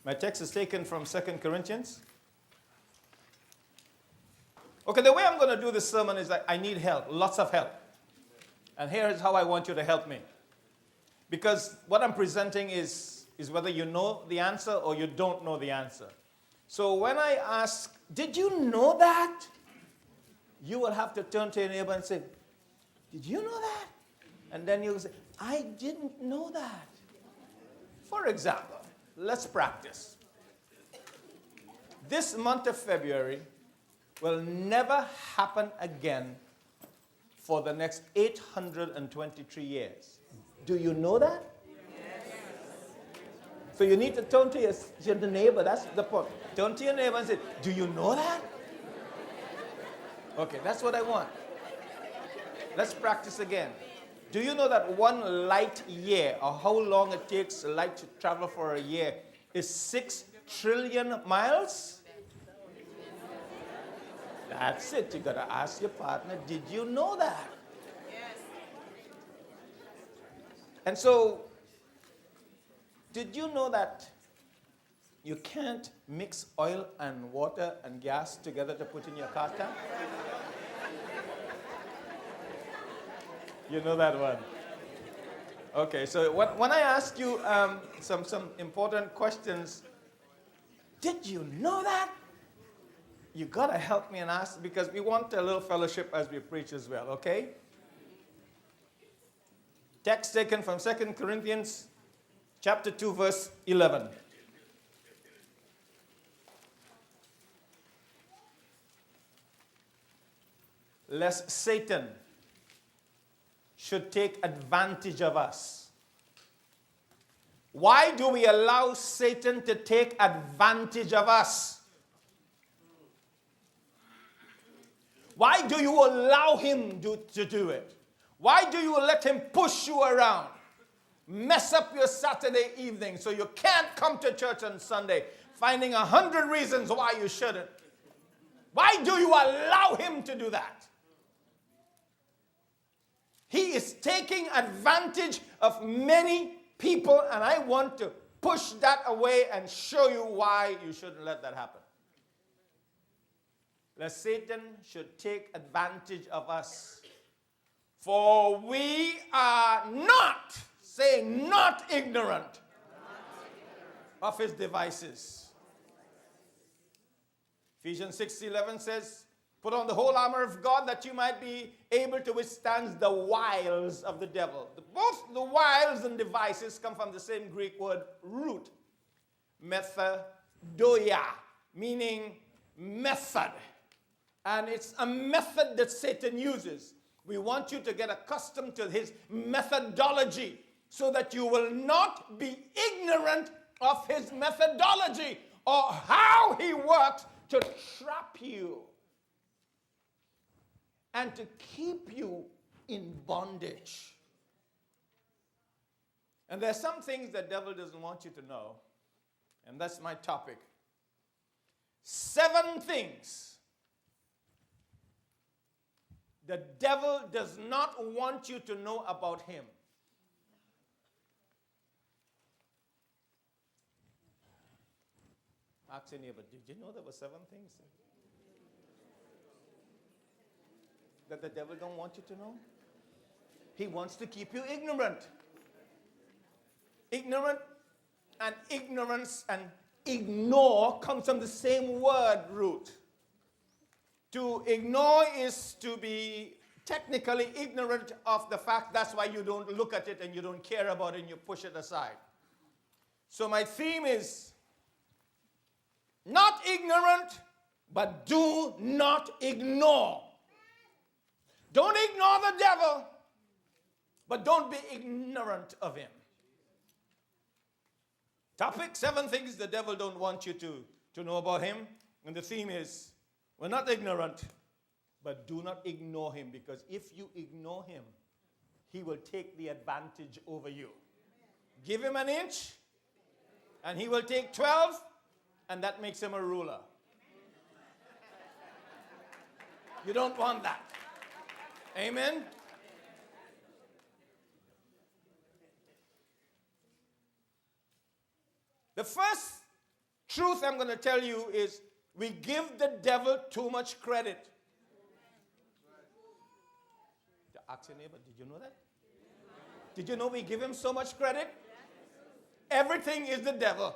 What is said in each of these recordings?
My text is taken from 2 Corinthians. Okay, the way I'm going to do this sermon is that I need help, lots of help. And here is how I want you to help me. Because what I'm presenting is whether you know the answer or you don't know the answer. So when I ask, did you know that? You will have to turn to your neighbor and say, did you know that? And then you'll say, I didn't know that. For example, let's practice. This month of February will never happen again for the next 823 years. Do you know that? Yes. So you need to turn to your neighbor. That's the point. Turn to your neighbor and say, do you know that? Okay, that's what I want. Let's practice again. Do you know that one light year, or how long it takes light to travel for a year, is 6 trillion miles? That's it. You got to ask your partner, did you know that? Yes. And so, did you know that you can't mix oil and water and gas together to put in your car tank? You know that one. Okay, so when I ask you some important questions, did you know that? You got to help me and ask, because we want a little fellowship as we preach as well, okay? Text taken from 2 Corinthians chapter 2, verse 11. Lest Satan should take advantage of us. Why do we allow Satan to take advantage of us? Why do you allow him to do it? Why do you let him push you around? Mess up your Saturday evening so you can't come to church on Sunday, finding 100 reasons why you shouldn't. Why do you allow him to do that? He is taking advantage of many people, and I want to push that away and show you why you shouldn't let that happen. Lest Satan should take advantage of us. For we are not, say not ignorant of his devices. Ephesians 6:11 says, put on the whole armor of God that you might be able to withstand the wiles of the devil. Both the wiles and devices come from the same Greek word root, methodoia, meaning method. And it's a method that Satan uses. We want you to get accustomed to his methodology so that you will not be ignorant of his methodology or how he works to trap you and to keep you in bondage. And there are some things the devil doesn't want you to know, and that's my topic. 7 things the devil does not want you to know about him. Ask your neighbor, did you know there were 7 things that the devil don't want you to know? He wants to keep you ignorant. Ignorant and ignorance and ignore comes from the same word root. To ignore is to be technically ignorant of the fact. That's why you don't look at it and you don't care about it and you push it aside. So my theme is not ignorant, but do not ignore. Don't ignore the devil, but don't be ignorant of him. Topic: 7 things the devil don't want you to know about him. And the theme is, we're not ignorant, but do not ignore him, because if you ignore him, he will take the advantage over you. Give him an inch, and he will take 12, and that makes him a ruler. You don't want that. Amen? The first Truth I'm going to tell you is we give the devil too much credit. Ask your neighbor, did you know that? Did you know we give him so much credit? Everything is the devil.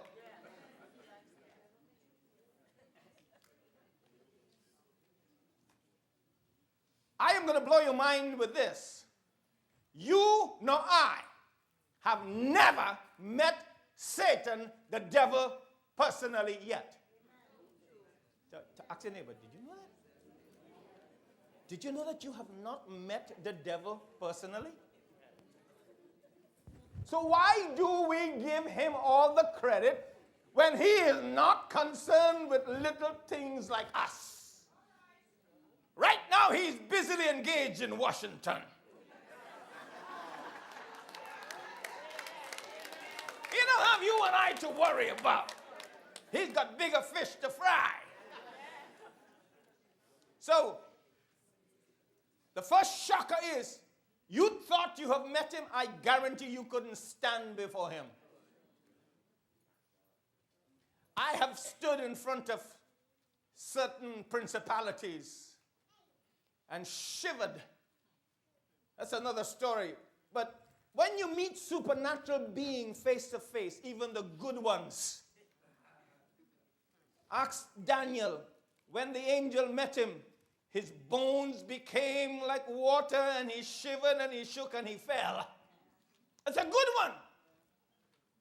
I am going to blow your mind with this. You nor I have never met Satan, the devil, personally yet. Ask your neighbor, did you know that? Did you know that you have not met the devil personally? So why do we give him all the credit when he is not concerned with little things like us? Right now he's busily engaged in Washington. He don't have you and I to worry about. He's got bigger fish to fry. So, the first shocker is, you thought you have met him, I guarantee you couldn't stand before him. I have stood in front of certain principalities and shivered. That's another story. But when you meet supernatural beings face to face, even the good ones, ask Daniel, when the angel met him, his bones became like water, and he shivered and he shook and he fell. It's a good one.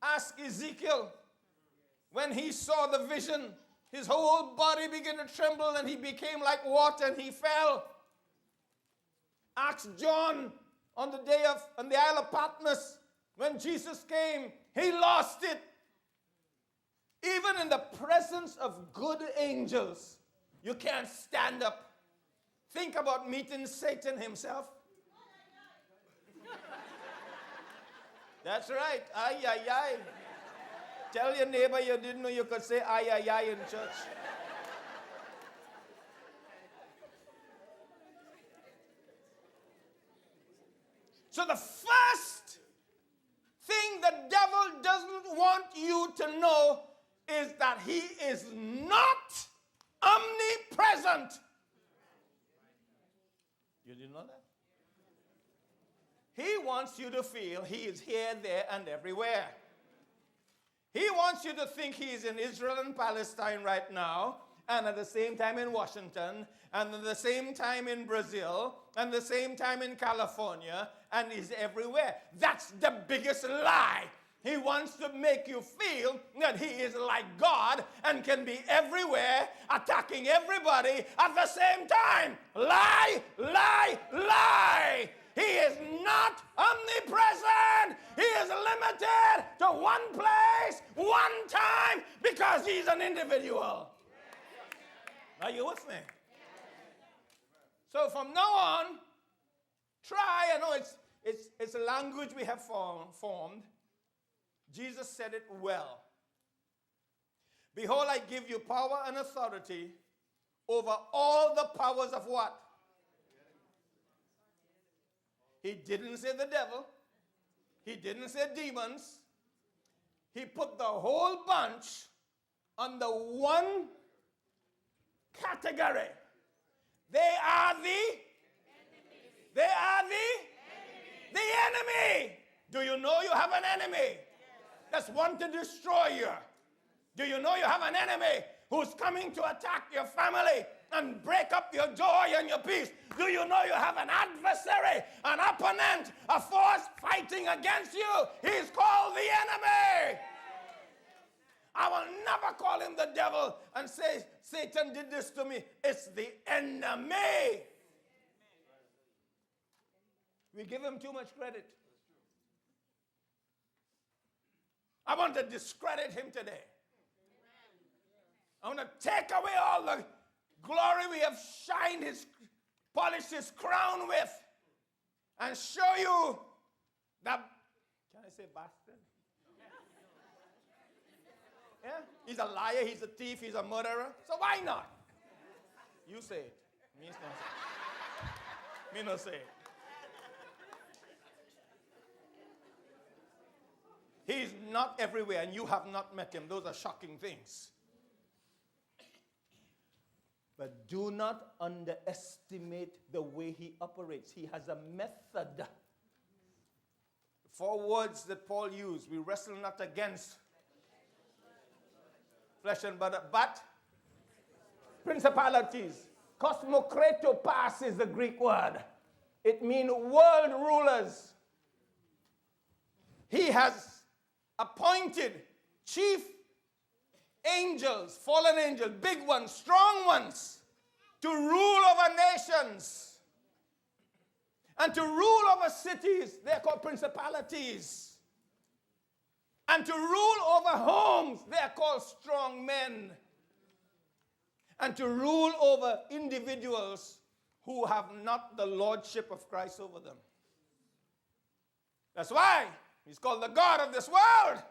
Ask Ezekiel, when he saw the vision, his whole body began to tremble and he became like water and he fell. Ask John on the Isle of Patmos, when Jesus came, he lost it. Even in the presence of good angels, you can't stand up. Think about meeting Satan himself. That's right. Ay, ay, ay. Tell your neighbor you didn't know you could say ay, ay, ay in church. So the first thing the devil doesn't want you to know is that he is not omnipresent. You didn't know that? He wants you to feel he is here, there, and everywhere. He wants you to think he is in Israel and Palestine right now, and at the same time in Washington, and at the same time in Brazil, and the same time in California, and he's everywhere. That's the biggest lie. He wants to make you feel that he is like God and can be everywhere, attacking everybody at the same time. Lie, lie, lie. He is not omnipresent. He is limited to one place, one time, because he's an individual. Are you with me? So from now on, try, I know it's a language we have formed. Jesus said it well. Behold, I give you power and authority over all the powers of what? He didn't say the devil. He didn't say demons. He put the whole bunch under one category. They are the enemy. Do you know you have an enemy that's want to destroy you? Do you know you have an enemy who's coming to attack your family and break up your joy and your peace? Do you know you have an adversary, an opponent, a force fighting against you? He's called the enemy. I will never call him the devil and say, Satan did this to me. It's the enemy. We give him too much credit. I want to discredit him today. I want to take away all the glory we have polished his crown with, and show you that, can I say bastard? Yeah? He's a liar, he's a thief, he's a murderer. So why not? You say it. Me not say it. Me not say it. He's not everywhere, and you have not met him. Those are shocking things. But do not underestimate the way he operates. He has a method. 4 words that Paul used. We wrestle not against flesh and blood, but principalities. Cosmokratopos is the Greek word. It means world rulers. He has appointed chief angels, fallen angels, big ones, strong ones, to rule over nations and to rule over cities. They're called principalities. And to rule over homes. They're called strong men. And to rule over individuals who have not the lordship of Christ over them. That's why he's called the God of this world.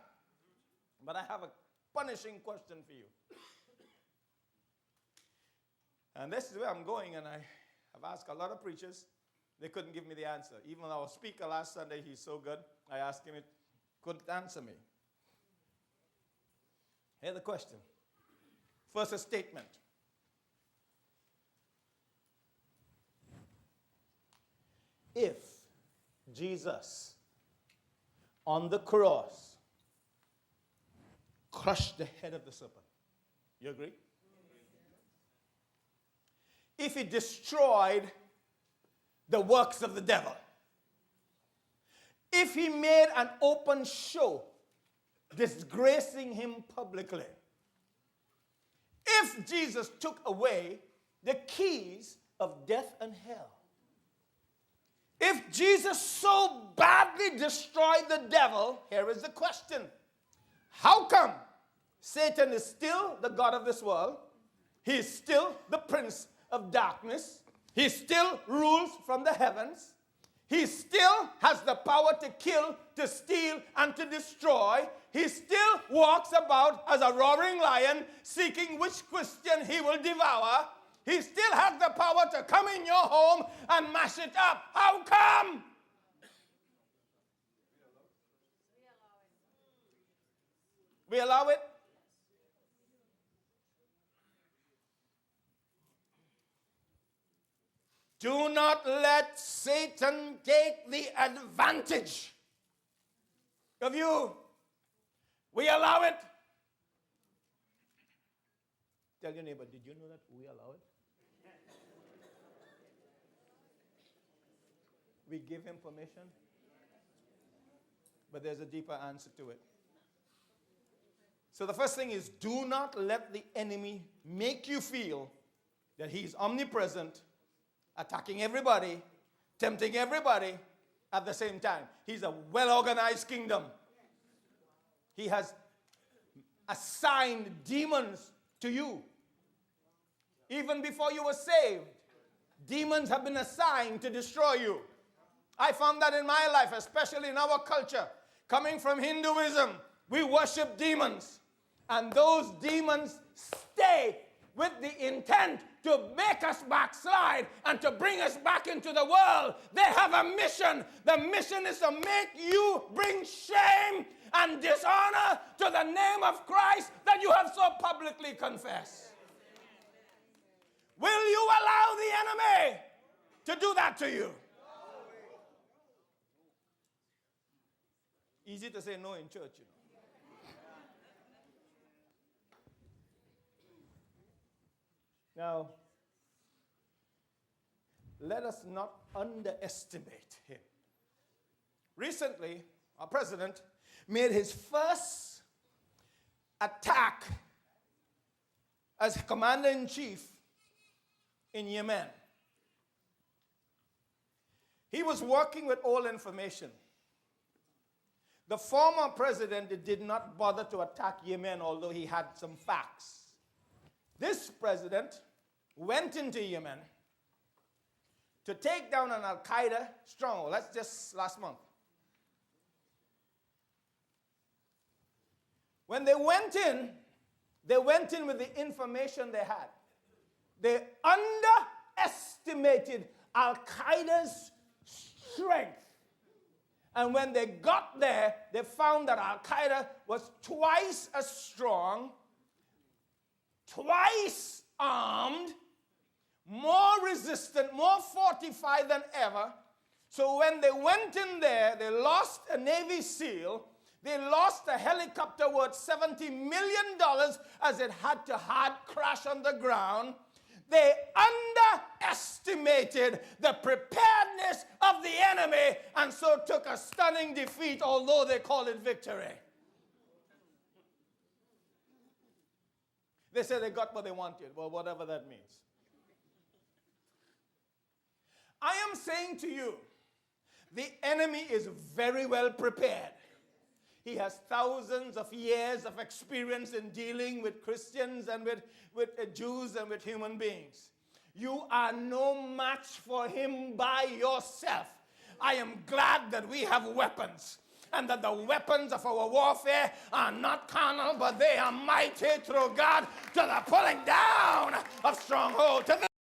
But I have a punishing question for you. And this is where I'm going, and I have asked a lot of preachers. They couldn't give me the answer. Even our speaker last Sunday, he's so good, I asked him, he couldn't answer me. Here's the question. First, a statement. If Jesus on the cross crushed the head of the serpent, you agree? If he destroyed the works of the devil, if he made an open show disgracing him publicly, if Jesus took away the keys of death and hell, if Jesus so badly destroyed the devil, here is the question. How come Satan is still the God of this world? He is still the prince of darkness. He still rules from the heavens. He still has the power to kill, to steal, and to destroy. He still walks about as a roaring lion, seeking which Christian he will devour. He still has the power to come in your home and mash it up. How come? We allow it? Do not let Satan take the advantage of you. We allow it. Tell your neighbor, did you know that we allow it? We give him permission. But there's a deeper answer to it. So the first thing is, do not let the enemy make you feel that he's omnipresent, attacking everybody, tempting everybody at the same time. He's a well-organized kingdom. He has assigned demons to you. Even before you were saved, demons have been assigned to destroy you. I found that in my life, especially in our culture. Coming from Hinduism, we worship demons. And those demons stay with the intent to make us backslide and to bring us back into the world. They have a mission. The mission is to make you bring shame and dishonor to the name of Christ that you have so publicly confessed. Will you allow the enemy to do that to you? Easy to say no in church, you know. Now, let us not underestimate him. Recently, our president made his first attack as commander-in-chief in Yemen. He was working with all information. The former president did not bother to attack Yemen, although he had some facts. This president went into Yemen to take down an Al-Qaeda stronghold. That's just last month. When they went in with the information they had. They underestimated Al-Qaeda's strength. And when they got there, they found that Al-Qaeda was twice as strong, twice armed, more resistant, more fortified than ever. So when they went in there, they lost a Navy SEAL. They lost a helicopter worth $70 million as it had to hard crash on the ground. They underestimated the preparedness of the enemy and so took a stunning defeat, although they call it victory. They said they got what they wanted. Well, whatever that means. I am saying to you, the enemy is very well prepared. He has thousands of years of experience in dealing with Christians and with Jews and with human beings. You are no match for him by yourself. I am glad that we have weapons, and that the weapons of our warfare are not carnal, but they are mighty through God to the pulling down of strongholds.